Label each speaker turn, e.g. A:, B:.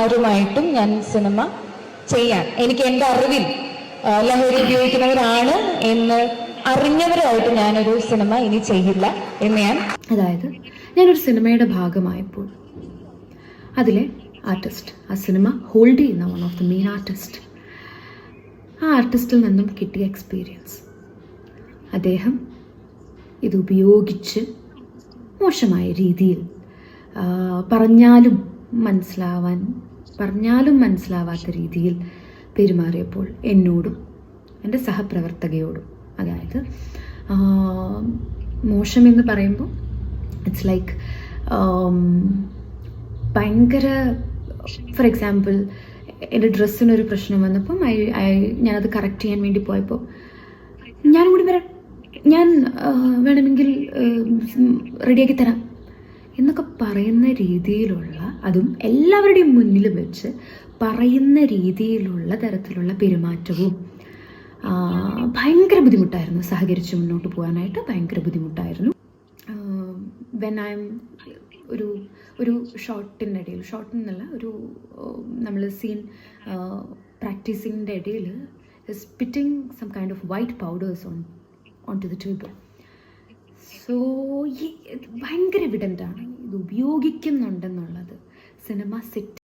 A: ആരുമായിട്ടും ഞാൻ സിനിമ ചെയ്യാൻ എനിക്ക് എൻ്റെ അറിവിൽ ലഹരി ഉപയോഗിക്കുന്നവരാണ് എന്ന് അറിഞ്ഞവരായിട്ട് ഞാനൊരു സിനിമ ഇനി ചെയ്യില്ല എന്ന് ഞാൻ.
B: അതായത് ഞാനൊരു സിനിമയുടെ ഭാഗമായപ്പോൾ അതിലെ ആർട്ടിസ്റ്റ്, ആ സിനിമ ഹോൾഡ് ചെയ്യുന്ന one of the main artist, ആ ആർട്ടിസ്റ്റിൽ നിന്നും കിട്ടിയ എക്സ്പീരിയൻസ്, അദ്ദേഹം ഇത് ഉപയോഗിച്ച് മോശമായ രീതിയിൽ പറഞ്ഞാലും മനസ്സിലാവാത്ത രീതിയിൽ പെരുമാറിയപ്പോൾ എന്നോടും എൻ്റെ സഹപ്രവർത്തകയോടും, അതായത് മോശമെന്ന് പറയുമ്പോൾ ഇറ്റ്സ് ലൈക്ക് ഭയങ്കര, ഫോർ എക്സാമ്പിൾ എൻ്റെ ഡ്രസ്സിനൊരു പ്രശ്നം വന്നപ്പം ഞാനത് കറക്റ്റ് ചെയ്യാൻ വേണ്ടി പോയപ്പോൾ ഞാനും കൂടി വരാം, ഞാൻ വേണമെങ്കിൽ റെഡിയാക്കി തരാം എന്നൊക്കെ പറയുന്ന രീതിയിലുള്ള, അതും എല്ലാവരുടെയും മുന്നിൽ വെച്ച് പറയുന്ന രീതിയിലുള്ള തരത്തിലുള്ള പെരുമാറ്റവും ഭയങ്കര ബുദ്ധിമുട്ടായിരുന്നു. സഹകരിച്ച് മുന്നോട്ട് പോകാനായിട്ട് ഭയങ്കര ബുദ്ധിമുട്ടായിരുന്നു. വെൻ ഐ എം ഒരു ഷോട്ടിനല്ല ഒരു നമ്മൾ സീൻ പ്രാക്ടീസിങ്ങിൻ്റെ ഇടയിൽ spitting some kind of white powders on to the table. So ഭയങ്കര എവിഡൻ്റാണ് ഇത് ഉപയോഗിക്കുന്നുണ്ടെന്നുള്ളത്. Cinema set